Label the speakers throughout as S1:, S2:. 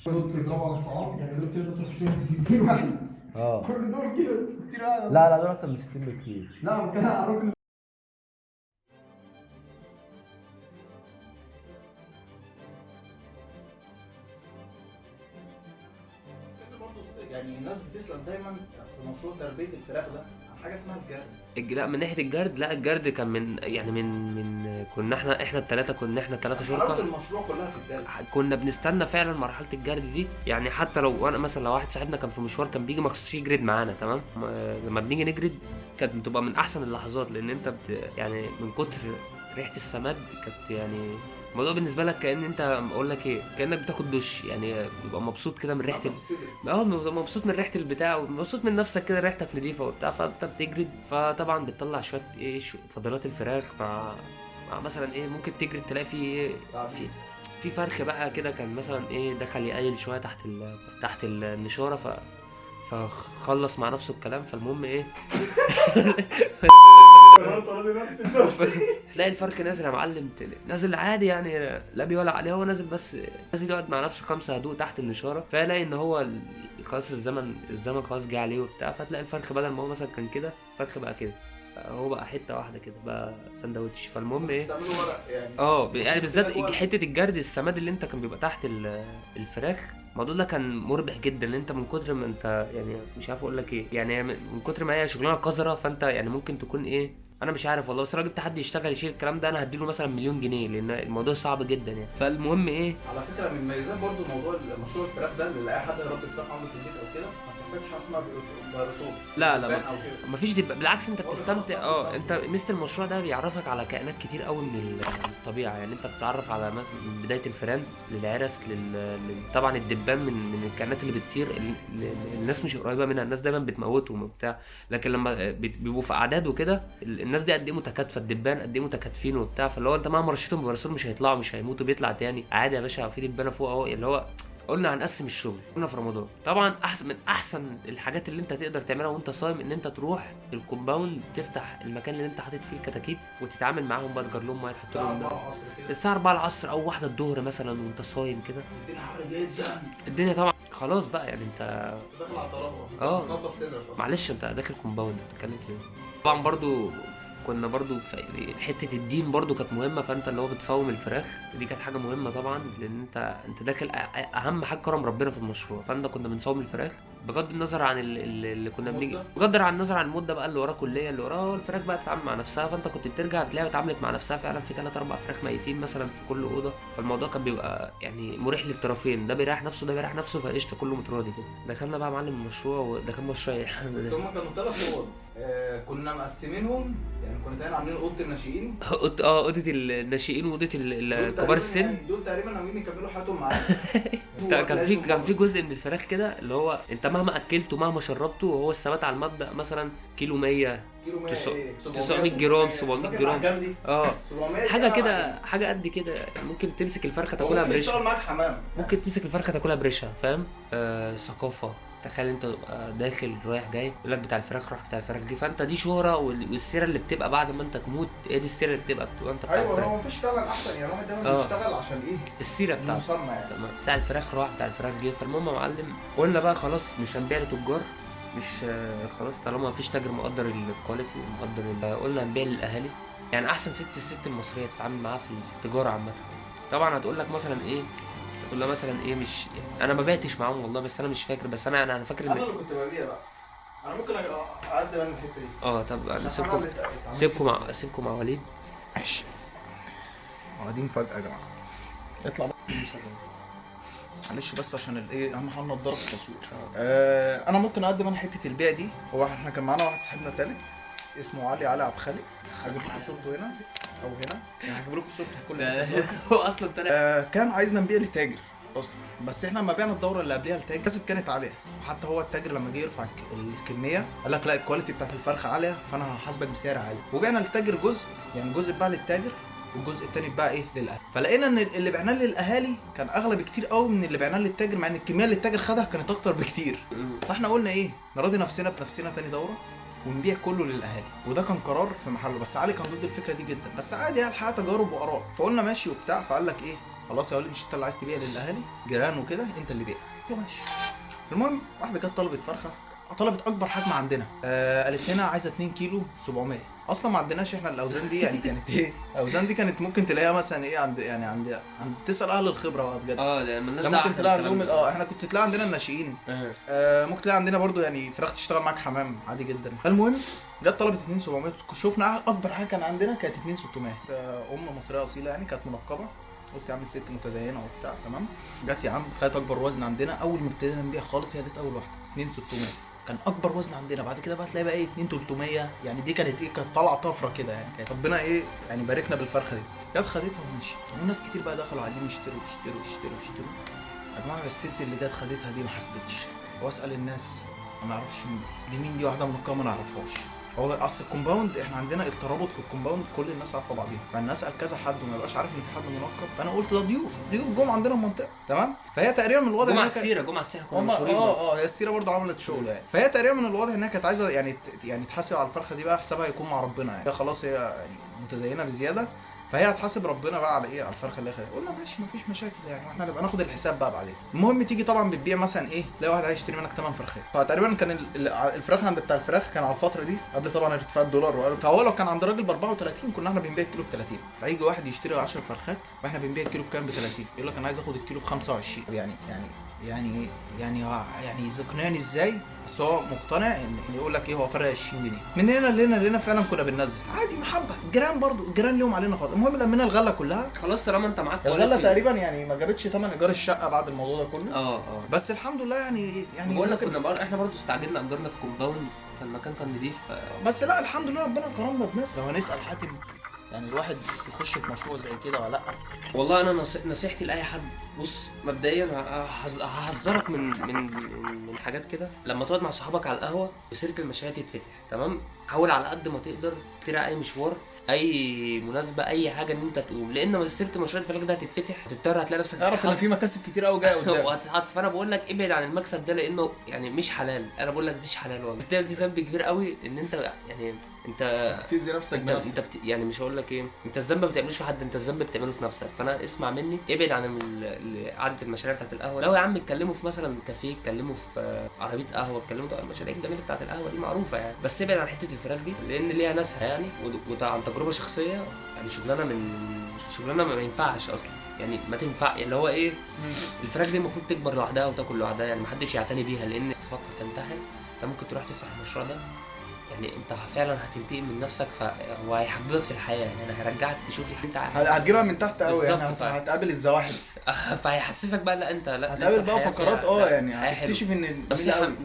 S1: دول بيضربوا على الطعام، يعني دول كده مثلا شويه في 60 واحد.
S2: اه
S1: كل دول كده 60 واحد.
S2: لا لا، دول اكتر من 60 بكتير.
S1: لا كان على الراجل. برضه يعني الناس بتسأل دايما في مشروع تربية الفراخ ده عن حاجة اسمها الجرد.
S2: لا من ناحيه الجرد، لا الجرد كان من يعني من كنا احنا الثلاثه، كنا احنا الثلاثه
S1: حلاوة
S2: شركاء.
S1: المشروع كلها في الجرد.
S2: كنا بنستنى فعلا مرحله الجرد دي، يعني حتى لو انا مثلا لو واحد صاحبنا كان في مشوار كان بيجي مخصوص يجرد معانا تمام. لما بنيجي نجرد كانت بتبقى من احسن اللحظات، لان انت يعني من كتر ريحه السماد كانت يعني الموضوع بالنسبه لك كأن انت اقول لك ايه، كأنك بتاخد دش، يعني بيبقى مبسوط كده من ريحه
S1: في الصدر.
S2: ببقى مبسوط من ريحه البتاع ومبسوط من نفسك كده، ريحتك نظيفه وبتاع، فانت بتجرد فطبعا بتطلع شويه ايه فضلات الفراخ مع مثلا ايه، ممكن تجرد تلاقي في ايه، في في فرخ بقى كده كان مثلا ايه دخل يقيل شويه تحت النشاره فخلص مع نفسه الكلام، فالمهم ايه
S1: قررت اراضي نفسي بنفسي.
S2: تلاقي الفرخ نازل يا معلم، نازل عادي يعني لا بيولع عليه، هو نازل بس نازل يقعد مع نفسه خمسة هدوء تحت النشاره، فيلاقي ان هو خلاص الزمن خلاص جه عليه وبتاع، فتلاقي الفرخ بدل ما هو مثلا كان كده، الفرخ بقى كده، هو بقى حته واحده كده بقى سندوتش، فالمهم ايه
S1: بتستعملوا ورق يعني.
S2: يعني بالذات
S1: كده جوه.
S2: حته الجرد السماد اللي انت كان بيبقى تحت الفراخ، الموضوع ده كان مربح جدا، لان انت من كتر ما انت يعني مش عارف اقول لك ايه، يعني من كتر ما هي شغلانه قذره، فانت يعني ممكن تكون ايه، انا مش عارف والله، بس لو جبت حد يشتغل يشيل الكلام ده انا هديله مثلا مليون جنيه، لان الموضوع صعب جدا يعني، فالمهم ايه.
S1: على فكره من مميزات برضو موضوع مشروع الفراخ ده، اللي اي حد يربي فراخ عنده في البيت او كده ما بتحتاجش حاجه اسمها فيروسات.
S2: لا لا
S1: دبان او كده.
S2: ما فيش بالعكس انت
S1: هو
S2: بتستمتع،
S1: بيخلص نفسه
S2: انت
S1: بنفسه.
S2: ميزه المشروع ده بيعرفك على كائنات كتير قوي من الطبيعه، يعني انت بتتعرف على مثلا من بدايه الفئران للعرس طبعا الدبان من الكائنات اللي بتطير، الناس مش قريبه منها، الناس دايما بتموتهم وبتاع، لكن لما بيبقوا في اعداد وكده الناس دي قد ايه متكاتفه، الدبان قد ايه متكاتفين وبتاع، فاللي هو انت مهما رشيتهم ببرسول مش هيطلعوا، مش هيموتوا، بيطلع تاني عادي يا باشا، في دبانه فوق اهو، اللي هو قلنا هنقسم الشغل، قلنا في رمضان طبعا احسن من احسن الحاجات اللي انت تقدر تعملها وانت صايم، ان انت تروح الكومباوند تفتح المكان اللي انت حاطط فيه الكتاكيت وتتعامل معاهم بقى، تجر لهم ميه، تحط
S1: الساعه
S2: لهم
S1: 4 العصر كده.
S2: الساعه 4 العصر او 1 الظهر مثلا وانت صايم كده،
S1: الدنيا حر جدا.
S2: الدنيا طبعا خلاص بقى يعني انت
S1: داخل على الضربه.
S2: اه
S1: بتنضف صدرك اصلا.
S2: معلش انت داخل كومباوند بتتكلم في ايه. طبعا برضو كنا برضو في حته الدين برضو كانت مهمه، فانت اللي هو بتصوم الفراخ دي كانت حاجه مهمه طبعا، لان انت داخل اهم حاجه كرم ربنا في المشروع، فانت كنا بنصوم الفراخ بغض النظر عن اللي كنا بنيجي،
S1: المدة؟
S2: بغض عن النظر عن المده بقى اللي وراه كليه، اللي وراه الفراخ بقى تتعامل مع نفسها، فانت كنت بترجع بتلاقيها اتعاملت مع نفسها فعلا في 3 4 فراخ ميتين مثلا في كل اوضه، فالموضوع كان بيبقى يعني مريح للطرفين، ده بيريح نفسه ده بيريح نفسه، فقشطه كله متراضي كده. دخلنا بقى معلم المشروع ودخلنا مشروع
S1: بس هم كانوا 3 اوض. كنا مقسمينهم، يعني كنا تقريبا عاملين اوضه الناشئين.
S2: اوضه الناشئين واوضه
S1: دول
S2: كبار
S1: تقريبا
S2: السن.
S1: يعني دول تقريبا ناويين يكملوا حياتهم معانا.
S2: كان في جزء من الفراخ كده اللي هو انت مهما اكلته مهما شربته، وهو الثبات على المبدأ مثلا كيلو 100
S1: كيلو 100 ايه
S2: 900 جرام 700 جرام
S1: كام دي؟
S2: اه
S1: 700
S2: حاجه كده، حاجه قد كده، ممكن تمسك الفرخه تاكلها
S1: ممكن يشتغل
S2: بريشها،
S1: معاك حمام.
S2: ممكن تمسك الفرخه تاكلها بريشها، فاهم؟ ثقافه. تخيل انت تبقى داخل رايح جاي يقول لك بتاع الفراخ راح بتاع الفراخ دي، فانت دي شهره، والسيره اللي بتبقى بعد ما انت تموت هي دي السيره اللي بتبقى انت بتاع
S1: ايوه
S2: الفراخ،
S1: هو مفيش فعلا احسن، يعني الواحد دايما
S2: اه
S1: بيشتغل عشان ايه؟
S2: السيره بتاعته
S1: المسمى يعني.
S2: تمام، بتاع الفراخ راح بتاع الفراخ جه، فالمهم يا معلم قلنا بقى خلاص مش هنبيع لتجار، مش خلاص طالما مفيش تاجر مقدر الكواليتي ومقدر قلنا هنبيع للاهالي، يعني احسن الست المصريه تتعامل معاها في التجاره عامه. طبعا هتقول لك مثلا ايه، تقول لها مثلا ايه، مش انا ما بعتش معاهم والله، بس انا مش فاكر، بس انا فاكر
S1: انا
S2: ان
S1: اللي كنت ببيع بقى. انا ممكن اقدم انا الحته دي.
S2: طب
S1: عشان
S2: سيبكم
S1: أنا اللي اتعاملت
S2: سيبكم مع وليد.
S1: ماشي. قاعدين فجأة يا جماعة. اطلع بقى. معلش بس عشان الايه اهم حاجه نضاره في التصوير. انا ممكن اقدم انا حته البيع دي. هو احنا كان معانا واحد صاحبنا ثالث اسمه علي عبد الخالق، هجيب لكم صورته هنا او هنا، يعني هجيب لكم صورته في كل حته.
S2: هو اصلا طلع
S1: كان عايزنا نبيع لتاجر اصلا، بس احنا لما بعنا الدوره اللي قبلها لتاجر الكسب كانت عاليه، وحتى هو التاجر لما جه يرفع الكميه قال لك لا الكواليتي بتاعت الفرخه عاليه فانا هحاسبك بسعر عالي، وبعنا للتاجر جزء، يعني جزء اتباع للتاجر والجزء التاني اتباع ايه للاهالي، فلقينا ان اللي بعناه للاهالي كان اغلى بكتير قوي من اللي بعناه للتاجر، مع ان الكميه اللي التاجر خدها كانت اكتر بكتير، فاحنا قلنا ايه نراضي نفسنا بنفسنا تاني دوره ونبيع كله للاهالي، وده كان قرار في محله، بس علي كان ضد الفكره دي جدا، بس عادي يعني الحياه تجارب واراء، فقلنا ماشي وبتاع، فقال لك ايه خلاص يا ولد مش انت اللي عايز تبيع للاهالي جيران وكده، انت اللي بيع. قلت له ماشي. المهم واحده جت طلبت فرخه، طلبت اكبر حجم عندنا، قالت لنا عايزه 2 كيلو 700. اصلا ما عندناش احنا الاوزان دي، يعني كانت ايه الاوزان دي كانت ممكن تلاقيها مثلا ايه عند يعني عند تسال اهل الخبره بقى بجد.
S2: لا مالناش
S1: ده
S2: دعوه
S1: ممكن تلاقي عندهم احنا كنت تلاقي عندنا الناشئين، ممكن تلاقي عندنا برضو يعني فراخ تشتغل معاك حمام عادي جدا. المهم جت طلبت 2700، شفنا اكبر حاجه كان عندنا كانت 2600. ام مصريه اصيله يعني كانت منقبه، قلت يا عم الست متدينه وبتاع تمام. جت يا عم خدت اكبر وزن عندنا، اول ما ابتدينا نبيع خالص هي جت اول واحده 2600 كان اكبر وزن عندنا. بعد كده بقى تلاقي بقى ايه 2300، يعني دي كانت ايه كانت طالعه طفره كده يعني، كانت ربنا ايه يعني باركنا بالفرخه دي. جت خدتها ومشي، وناس كتير بقى دخلوا عايزين يشتروا. يا جماعه الست اللي جت خدتها دي ما حسدتش، واسال الناس ما نعرفش مين دي واحده منقبه ما نعرفهاش. هو اصل الكومباوند احنا عندنا الترابط في الكومباوند كل الناس عارفه بعضيها، فانا اسال كذا حد وما يبقاش عارف ان في حد منقب، فانا قلت ده ضيوف جم عندنا المنطقه تمام. فهي تقريبا من الواضح
S2: جمعة السيره كنا مشهورين.
S1: هي السيره برضه عملت شغل يعني. فهي تقريبا من الواضح انها كانت عايزه يعني تحاسب على الفرخه دي بقى، حسابها يكون مع ربنا يعني. خلاص هي يعني متدينه بزياده، فهي هتحاسب ربنا بقى على ايه على الفرخه اللي خدها. قلنا ماشي مفيش مشاكل يعني، واحنا نبقى ناخد الحساب بقى بعدين. المهم تيجي طبعا بتبيع مثلا ايه، تلاقي واحد عايز يشتري منك 8 فرخات، فتقريبا كان الفراخ عند بتاع الفراخ كان على الفتره دي قبل طبعا ارتفاع الدولار، فهو لو كان عند راجل ب 34 كنا احنا بنبيع الكيلو ب 30. فيجي واحد يشتري 10 فرخات واحنا بنبيع الكيلو بكام ب 30، يقول لك انا عايز اخد الكيلو ب 25. يعني يقنعني ازاي؟ بس هو مقتنع ان يقول لك ايه هو فرق 20 جنيه من هنا لهنا فعلا كنا بننزل عادي محبه. الجيران برضو الجيران ليهم علينا خالص. المهم لمينا الغله كلها
S2: خلاص طالما انت معاك
S1: الغله تقريبا يعني ما جابتش ثمن ايجار الشقه بعد الموضوع ده كله. بس الحمد لله يعني
S2: بقول لك احنا برضو استعجلنا اجرنا في كومباوند، فالمكان كان نضيف
S1: بس لا الحمد لله ربنا كرمنا بناس. لو هنسال حاتم يعني الواحد يخش في مشروع زي كده ولا لا؟
S2: والله انا نصيحتي لاي حد، بص مبدئيا هحذرك من حاجات كده. لما تقعد مع صحابك على القهوه وسيره المشاريع تتفتح تمام، حاول على قد ما تقدر تخترع اي مشوار اي مناسبه اي حاجه ان انت تقوم، لان سيره مشاريع الفراخ ده هتتفتح هتضطر هتلاقي نفسك
S1: اعرف ان في مكاسب كتير قوي جايه قدام
S2: وهتتحط. فانا بقول لك ابعد عن المكسب ده لانه يعني مش حلال. انا بقول لك مش حلال والله، بتعمل فيه ذنب كبير قوي ان انت يعني انت
S1: تأذي نفسك بنفسك.
S2: انت يعني مش هقول لك ايه، انت الذنب ما بتعملوش في حد، انت الذنب بتعمله في نفسك. فانا اسمع مني ابعد عن قعده المشاريع بتاعت القهوه. لو يا عم اتكلموا في مثلا كافيه، اتكلموا في عربيه قهوه، اتكلموا طبعا المشاريع الجميله بتاعت القهوه دي معروفه يعني، بس ابعد عن حته الفراخ دي لان ليها ناسها يعني. وعن تجربه شخصيه يعني شغلانه ما ينفعش اصلا يعني، ما تنفع اللي هو ايه. الفراخ دي المفروض تكبر لوحدها وتاكل لوحدها يعني، ما حدش يعتني بيها، لان تفكر تنتحر انت ممكن تروح تفتح المشروع ده يعني انت فعلا هتنتقم من نفسك، فهو هيحببك في الحياه يعني، هيرجعك تشوف انت
S1: هتجيبها من تحت قوي يعني، هتقابل الزواحف
S2: فهيحسسك بقى لا انت لا
S1: هتقابل بقى فقرات يعني هتكتشف ان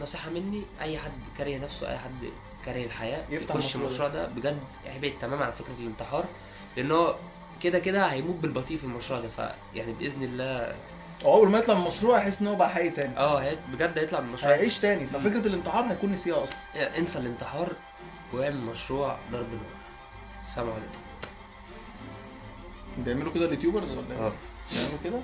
S2: نصيحه مني اي حد كاره نفسه، اي حد كاره الحياه يخش المشروع ده بجد، يبعد تماما عن فكره الانتحار، لانه كده هيموت بالبطيء في المشروع ده. فيعني باذن الله
S1: اول ما يطلع من المشروع هيحس ان هو بقى حي تاني.
S2: بجد هيطلع من المشروع
S1: هيعيش تاني، ففكره الانتحار هيكون نسيها اصلا.
S2: انسى الانتحار واعمل مشروع ضرب نار. السلام عليكم.
S1: بيعملوا كده اليوتيوبرز ولا ايه؟ بيعملوا كده